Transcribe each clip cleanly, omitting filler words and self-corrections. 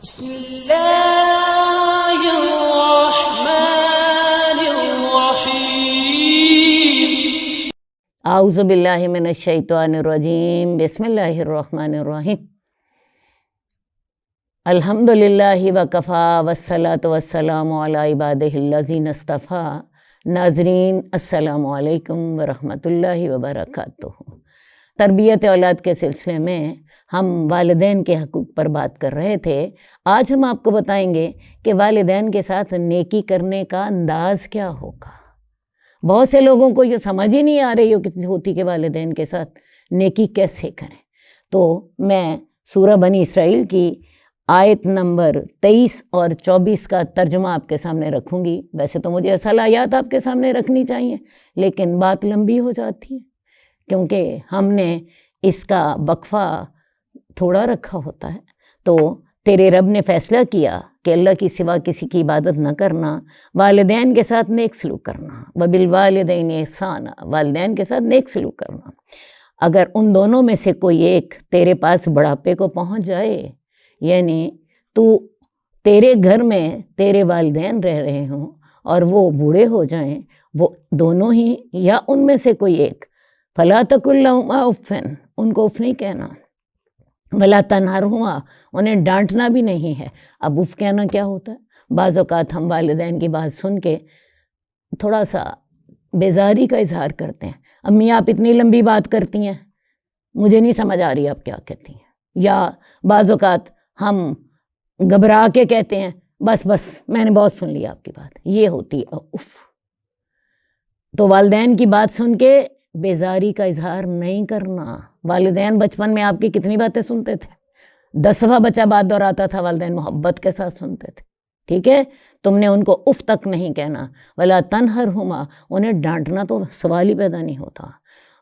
بسم اللہ الرحمن الرحیم۔ اعوذ باللہ من الشیطان الرجیم، بسم اللہ الرحمن الرحیم۔ الحمدللہ وکفی والصلاۃ والسلام علی عبادہ الذین اصطفیٰ۔ ناظرین السلام علیکم ورحمۃ اللہ وبرکاتہ۔ تربیت اولاد کے سلسلے میں ہم والدین کے حقوق پر بات کر رہے تھے۔ آج ہم آپ کو بتائیں گے کہ والدین کے ساتھ نیکی کرنے کا انداز کیا ہوگا۔ بہت سے لوگوں کو یہ سمجھ ہی نہیں آ رہی ہوتی کہ والدین کے ساتھ نیکی کیسے کریں۔ تو میں سورہ بنی اسرائیل کی آیت نمبر 23 اور 24 کا ترجمہ آپ کے سامنے رکھوں گی۔ ویسے تو مجھے اصل آیات آپ کے سامنے رکھنی چاہیے، لیکن بات لمبی ہو جاتی ہے کیونکہ ہم نے اس کا وقفہ تھوڑا رکھا ہوتا ہے۔ تو تیرے رب نے فیصلہ کیا کہ اللہ کی سوا کسی کی عبادت نہ کرنا، والدین کے ساتھ نیک سلوک کرنا، وبالوالدین احسانا، والدین کے ساتھ نیک سلوک کرنا۔ اگر ان دونوں میں سے کوئی ایک تیرے پاس بڑھاپے کو پہنچ جائے، یعنی تیرے گھر میں تیرے والدین رہ رہے ہوں اور وہ بوڑھے ہو جائیں، وہ دونوں ہی یا ان میں سے کوئی ایک، فلا تقل لہما اف، ان کو اف نہیں کہنا، ولا تنہرہما، انہیں ڈانٹنا بھی نہیں ہے۔ اب اف کہنا کیا ہوتا ہے؟ بعض اوقات ہم والدین کی بات سن کے تھوڑا سا بیزاری کا اظہار کرتے ہیں۔ امی آپ اتنی لمبی بات کرتی ہیں، مجھے نہیں سمجھ آ رہی آپ کیا کہتی ہیں۔ یا بعض اوقات ہم گھبرا کے کہتے ہیں بس میں نے بہت سن لی آپ کی بات، یہ ہوتی ہے اف۔ تو والدین کی بات سن کے بیزاری کا اظہار نہیں کرنا۔ والدین بچپن میں آپ کی کتنی باتیں سنتے تھے، 10 دفعہ بچہ بات دہراتا تھا، والدین محبت کے ساتھ سنتے تھے، ٹھیک ہے؟ تم نے ان کو اف تک نہیں کہنا۔ ولا تنہرہما، انہیں ڈانٹنا تو سوال ہی پیدا نہیں ہوتا۔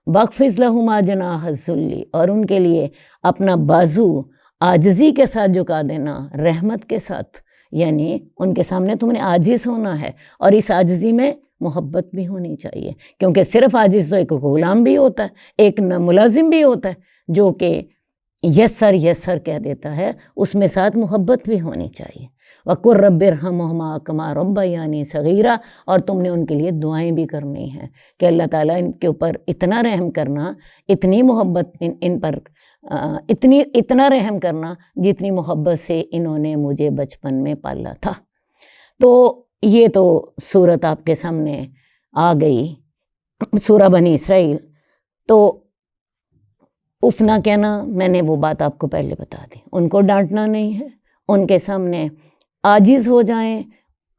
واخفض لہما جناح الذل، اور ان کے لیے اپنا بازو عاجزی کے ساتھ جھکا دینا، رحمت کے ساتھ، یعنی ان کے سامنے تم نے عاجز ہونا ہے، اور اس عاجزی میں محبت بھی ہونی چاہیے، کیونکہ صرف عاجز تو ایک غلام بھی ہوتا ہے، ایک ملازم بھی ہوتا ہے جو کہ یسر کہہ دیتا ہے، اس میں ساتھ محبت بھی ہونی چاہیے۔ وَقُلْ رَبِّ ارْحَمْهُمَا كَمَا رَبَّيَانِي صَغِيرًا، اور تم نے ان کے لیے دعائیں بھی کرنی ہیں کہ اللہ تعالیٰ ان کے اوپر اتنا رحم کرنا، اتنی محبت ان پر اتنا رحم کرنا جتنی محبت سے انہوں نے مجھے بچپن میں پالا تھا۔ تو یہ تو صورت آپ کے سامنے آ گئی، سورہ بنی اسرائیل۔ تو اف نہ کہنا، میں نے وہ بات آپ کو پہلے بتا دی۔ ان کو ڈانٹنا نہیں ہے، ان کے سامنے عاجز ہو جائیں،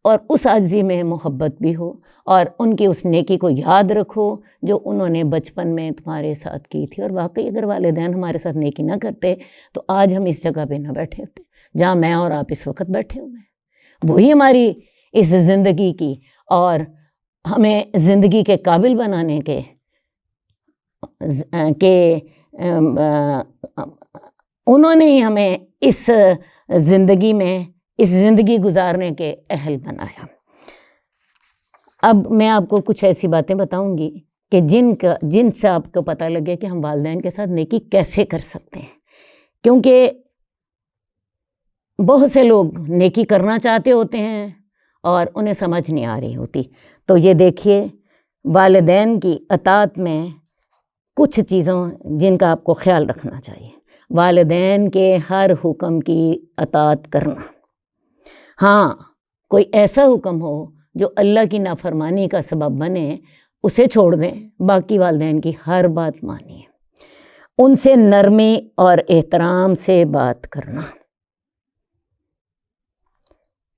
اور اس عاجزی میں محبت بھی ہو، اور ان کی اس نیکی کو یاد رکھو جو انہوں نے بچپن میں تمہارے ساتھ کی تھی۔ اور واقعی اگر والدین ہمارے ساتھ نیکی نہ کرتے تو آج ہم اس جگہ پہ نہ بیٹھے ہوتے جہاں میں اور آپ اس وقت بیٹھے ہوئے ہیں۔ وہی ہماری اس زندگی کی اور ہمیں زندگی کے قابل بنانے کے انہوں نے ہی ہمیں اس زندگی گزارنے کے اہل بنایا۔ اب میں آپ کو کچھ ایسی باتیں بتاؤں گی کہ جن سے آپ کو پتہ لگے کہ ہم والدین کے ساتھ نیکی کیسے کر سکتے ہیں، کیونکہ بہت سے لوگ نیکی کرنا چاہتے ہوتے ہیں اور انہیں سمجھ نہیں آ رہی ہوتی۔ تو یہ دیکھیے، والدین کی اطاعت میں کچھ چیزوں جن کا آپ کو خیال رکھنا چاہیے۔ والدین کے ہر حکم کی اطاعت کرنا۔ ہاں، کوئی ایسا حکم ہو جو اللہ کی نافرمانی کا سبب بنے، اسے چھوڑ دیں، باقی والدین کی ہر بات مانیے۔ ان سے نرمی اور احترام سے بات کرنا۔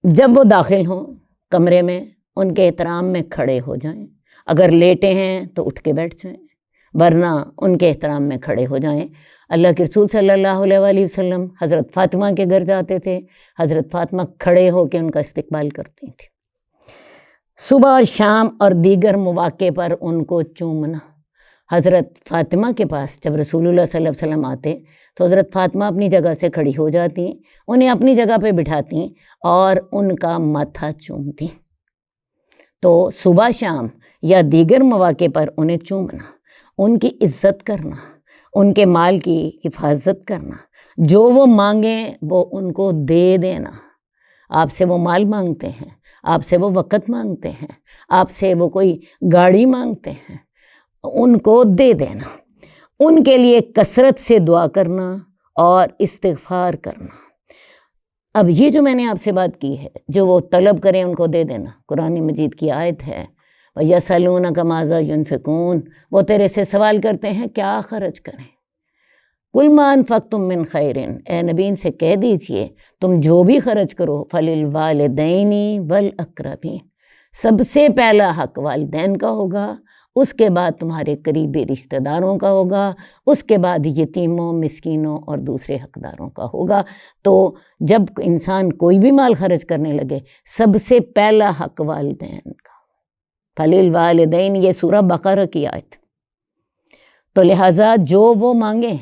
جب وہ داخل ہوں کمرے میں، ان کے احترام میں کھڑے ہو جائیں۔ اگر لیٹے ہیں تو اٹھ کے بیٹھ جائیں، ورنہ ان کے احترام میں کھڑے ہو جائیں۔ اللہ کے رسول صلی اللہ علیہ وآلہ وسلم حضرت فاطمہ کے گھر جاتے تھے، حضرت فاطمہ کھڑے ہو کے ان کا استقبال کرتی تھیں۔ صبح اور شام اور دیگر مواقع پر ان کو چومنا۔ حضرت فاطمہ کے پاس جب رسول اللہ صلی اللہ علیہ وسلم آتے تو حضرت فاطمہ اپنی جگہ سے کھڑی ہو جاتی، انہیں اپنی جگہ پہ بٹھاتی اور ان کا ماتھا چومتی۔ تو صبح شام یا دیگر مواقع پر انہیں چومنا، ان کی عزت کرنا، ان کے مال کی حفاظت کرنا، جو وہ مانگیں وہ ان کو دے دینا۔ آپ سے وہ مال مانگتے ہیں، آپ سے وہ وقت مانگتے ہیں، آپ سے وہ کوئی گاڑی مانگتے ہیں، ان کو دے دینا۔ ان کے لیے کثرت سے دعا کرنا اور استغفار کرنا۔ اب یہ جو میں نے آپ سے بات کی ہے، جو وہ طلب کریں ان کو دے دینا، قرآن مجید کی آیت ہے، وَيَسْأَلُونَكَ مَاذَا يُنْفِقُونَ، وہ تیرے سے سوال کرتے ہیں کیا خرچ کریں۔ قُلْ مَا أَنفَقْتُم مِّن خَيْرٍ، اے نبی ان سے کہہ دیجئے تم جو بھی خرچ کرو فَلِلْوَالِدَيْنِ وَالْأَقْرَبِينَ، سب سے پہلا حق والدین کا ہوگا، اس کے بعد تمہارے قریبی رشتہ داروں کا ہوگا، اس کے بعد یتیموں، مسکینوں اور دوسرے حقداروں کا ہوگا۔ تو جب انسان کوئی بھی مال خرچ کرنے لگے، سب سے پہلا حق والدین کا، فَلِلْوَالِدَيْنِ، یہ سورہ بقرہ کی آیت۔ تو لہٰذا جو وہ مانگیں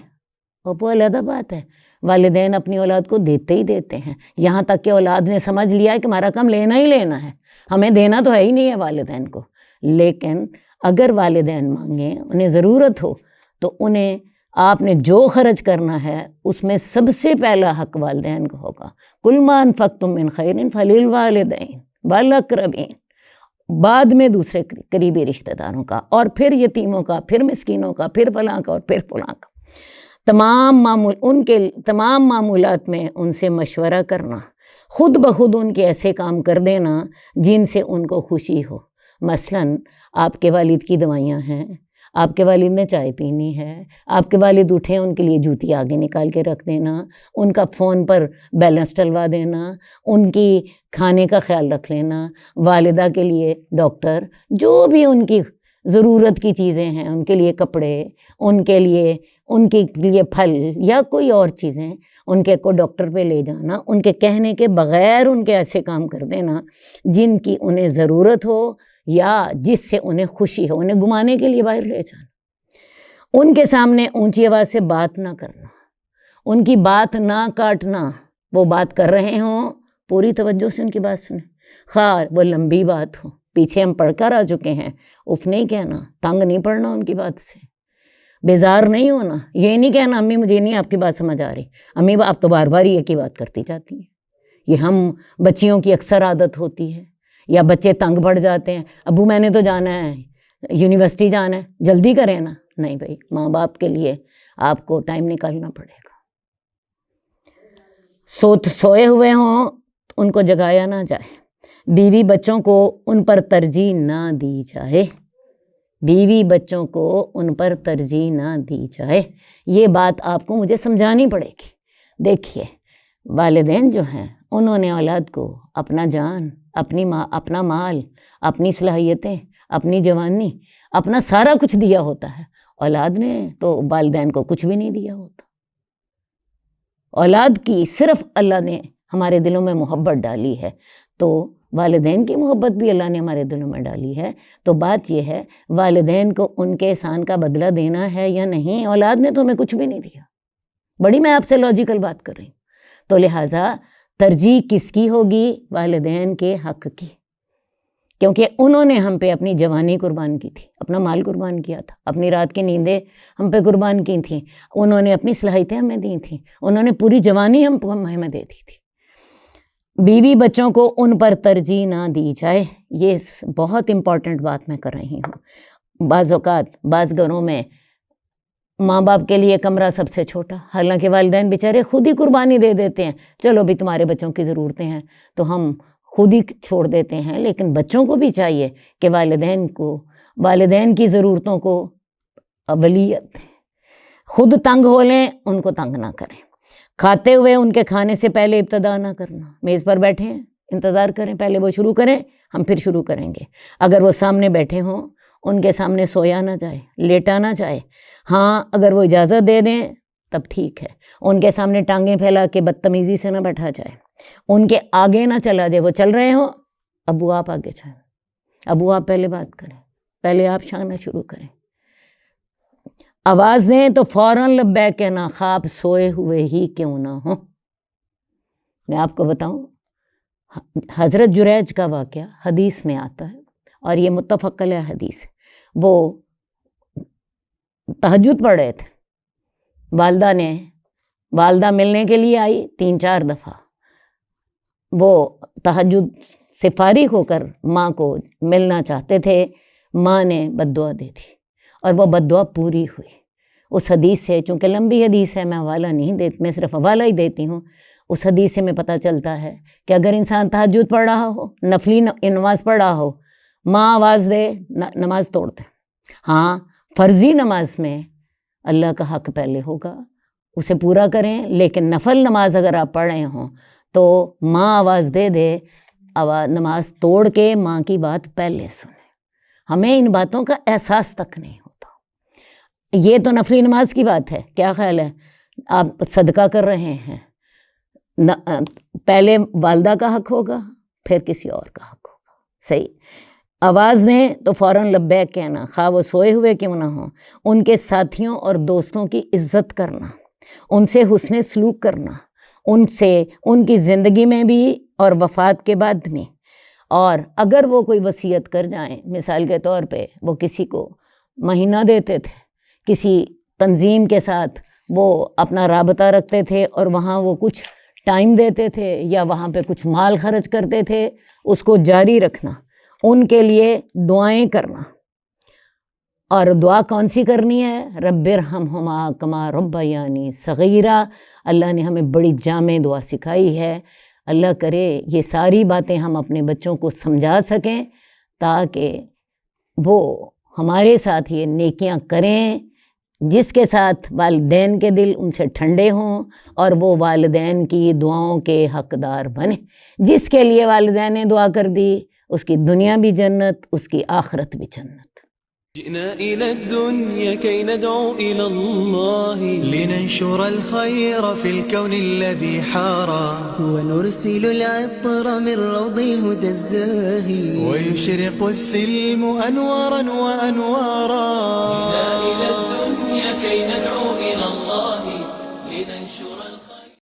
وہ علیحدہ بات ہے، والدین اپنی اولاد کو دیتے ہی دیتے ہیں، یہاں تک کہ اولاد نے سمجھ لیا ہے کہ ہمارا کام لینا ہی لینا ہے، ہمیں دینا تو ہے ہی نہیں ہے والدین کو۔ لیکن اگر والدین مانگیں، انہیں ضرورت ہو، تو انہیں آپ نے جو خرچ کرنا ہے اس میں سب سے پہلا حق والدین کا ہوگا۔ قُلْ مَا أَنفَقْتُم مِّن خَيْرٍ فَلِلْوَالِدَيْنِ وَالْأَقْرَبِينَ، بعد میں دوسرے قریبی رشتہ داروں کا، اور پھر یتیموں کا، پھر مسکینوں کا، پھر فلاں کا، اور پھر فلاں کا۔ ان کے تمام معمولات میں ان سے مشورہ کرنا، خود بخود ان کے ایسے کام کر دینا جن سے ان کو خوشی ہو۔ مثلاً آپ کے والد کی دوائیاں ہیں، آپ کے والد نے چائے پینی ہے، آپ کے والد اٹھیں ان کے لیے جوتی آگے نکال کے رکھ دینا، ان کا فون پر بیلنس ڈلوا دینا، ان کی کھانے کا خیال رکھ لینا، والدہ کے لیے ڈاکٹر، جو بھی ان کی ضرورت کی چیزیں ہیں، ان کے لیے کپڑے، ان کے لیے پھل یا کوئی اور چیزیں، ان کے کو ڈاکٹر پہ لے جانا، ان کے کہنے کے بغیر ان کے ایسے کام کر دینا جن کی انہیں ضرورت ہو یا جس سے انہیں خوشی ہو، انہیں گھمانے کے لیے باہر لے جانا۔ ان کے سامنے اونچی آواز سے بات نہ کرنا، ان کی بات نہ کاٹنا، وہ بات کر رہے ہوں پوری توجہ سے ان کی بات سنیں، خواہ وہ لمبی بات ہو، پیچھے ہم پڑھ کر آ چکے ہیں، اف نہیں کہنا، تنگ نہیں پڑنا ان کی بات سے، بیزار نہیں ہونا، یہ نہیں کہنا امی مجھے نہیں آپ کی بات سمجھ آ رہی، امی آپ تو بار بار ایک ہی بات کرتی جاتی ہیں۔ یہ ہم بچیوں کی اکثر عادت ہوتی ہے، یا بچے تنگ پڑ جاتے ہیں، ابو میں نے تو جانا ہے، یونیورسٹی جانا ہے، جلدی کریں نا۔ نہیں بھائی، ماں باپ کے لیے آپ کو ٹائم نکالنا پڑے گا۔ سوئے ہوئے ہوں ان کو جگایا نہ جائے، بیوی بچوں کو ان پر ترجیح نہ دی جائے، بیوی بچوں کو ان پر ترجیح نہ دی جائے۔ یہ بات آپ کو مجھے سمجھانی پڑے گی۔ دیکھیے، والدین جو ہیں انہوں نے اولاد کو اپنا جان، اپنا مال، اپنی صلاحیتیں، اپنی جوانی، اپنا سارا کچھ دیا ہوتا ہے، اولاد نے تو والدین کو کچھ بھی نہیں دیا ہوتا۔ اولاد کی صرف اللہ نے ہمارے دلوں میں محبت ڈالی ہے، تو والدین کی محبت بھی اللہ نے ہمارے دلوں میں ڈالی ہے۔ تو بات یہ ہے، والدین کو ان کے احسان کا بدلہ دینا ہے یا نہیں؟ اولاد نے تو ہمیں کچھ بھی نہیں دیا۔ بڑی میں آپ سے لاجیکل بات کر رہی ہوں۔ تو لہٰذا ترجیح کس کی ہوگی؟ والدین کے حق کی، کیونکہ انہوں نے ہم پہ اپنی جوانی قربان کی تھی، اپنا مال قربان کیا تھا، اپنی رات کی نیندیں ہم پہ قربان کی تھیں، انہوں نے اپنی صلاحیتیں ہمیں دی تھیں، انہوں نے پوری جوانی ہمیں دے دی تھی۔ بیوی بچوں کو ان پر ترجیح نہ دی جائے، یہ بہت امپورٹنٹ بات میں کر رہی ہوں۔ بعض اوقات بعض گھروں میں ماں باپ کے لیے کمرہ سب سے چھوٹا، حالانکہ والدین بیچارے خود ہی قربانی دے دیتے ہیں، چلو بھی تمہارے بچوں کی ضرورتیں ہیں تو ہم خود ہی چھوڑ دیتے ہیں، لیکن بچوں کو بھی چاہیے کہ والدین کی ضرورتوں کو اولویت دیں، خود تنگ ہو لیں، ان کو تنگ نہ کریں، کھاتے ہوئے ان کے کھانے سے پہلے ابتدا نہ کرنا، میز پر بیٹھے ہیں انتظار کریں، پہلے وہ شروع کریں ہم پھر شروع کریں گے۔ اگر وہ سامنے بیٹھے ہوں ان کے سامنے سویا نہ جائے، لیٹا نہ جائے، ہاں اگر وہ اجازت دے دیں تب ٹھیک ہے، ان کے سامنے ٹانگیں پھیلا کے بدتمیزی سے نہ بیٹھا جائے، ان کے آگے نہ چلا جائے، وہ چل رہے ہوں ابو آپ آگے چلیں، ابو آپ پہلے بات کریں، پہلے آپ شانہ شروع کریں، آواز دیں تو فوراً لبیک کہنا، خواب سوئے ہوئے ہی کیوں نہ ہوں۔ میں آپ کو بتاؤں، حضرت جریج کا واقعہ حدیث میں آتا ہے اور یہ متفق علیہ حدیث ہے۔ وہ تہجد پڑھ رہے تھے، والدہ ملنے کے لیے آئی 3-4 دفعہ، وہ تہجد سے فارغ ہو کر ماں کو ملنا چاہتے تھے، ماں نے بد دعا دے دی اور وہ بد دعا پوری ہوئی۔ اس حدیث سے، چونکہ لمبی حدیث ہے میں حوالہ نہیں دیتی، میں صرف حوالہ ہی دیتی ہوں، اس حدیث سے میں پتہ چلتا ہے کہ اگر انسان تہجد پڑھ رہا ہو، نفلی نماز پڑھ رہا ہو، ماں آواز دے، نماز توڑ دے۔ ہاں، فرضی نماز میں اللہ کا حق پہلے ہوگا، اسے پورا کریں، لیکن نفل نماز اگر آپ پڑھ رہے ہوں تو ماں آواز دے نماز توڑ کے ماں کی بات پہلے سنیں۔ ہمیں ان باتوں کا احساس تک نہیں ہوتا۔ یہ تو نفلی نماز کی بات ہے، کیا خیال ہے؟ آپ صدقہ کر رہے ہیں، پہلے والدہ کا حق ہوگا، پھر کسی اور کا حق ہوگا، صحیح؟ آواز دیں تو فوراً لبیک کہنا، خواہ وہ سوئے ہوئے کیوں نہ ہوں۔ ان کے ساتھیوں اور دوستوں کی عزت کرنا، ان سے حسن سلوک کرنا، ان کی زندگی میں بھی اور وفات کے بعد میں، اور اگر وہ کوئی وصیت کر جائیں، مثال کے طور پہ وہ کسی کو مہینہ دیتے تھے، کسی تنظیم کے ساتھ وہ اپنا رابطہ رکھتے تھے اور وہاں وہ کچھ ٹائم دیتے تھے یا وہاں پہ کچھ مال خرچ کرتے تھے، اس کو جاری رکھنا، ان کے لیے دعائیں کرنا۔ اور دعا کون سی کرنی ہے؟ رب ارحمہما کما ربیانی صغیرا۔ اللہ نے ہمیں بڑی جامع دعا سکھائی ہے۔ اللہ کرے یہ ساری باتیں ہم اپنے بچوں کو سمجھا سکیں تاکہ وہ ہمارے ساتھ یہ نیکیاں کریں، جس کے ساتھ والدین کے دل ان سے ٹھنڈے ہوں اور وہ والدین کی دعاؤں کے حقدار بنیں۔ جس کے لیے والدین نے دعا کر دی، اس کی دنیا بھی جنت، اس کی آخرت بھی جنت۔ جئنا إلى الدنيا كي ندعو إلى الله لننشر الخير في الكون الذي حارى ونرسل العطر من روض الهدى الزاهي ويشرق السلم أنوارا وأنوارا. جئنا إلى الدنيا كي ندعو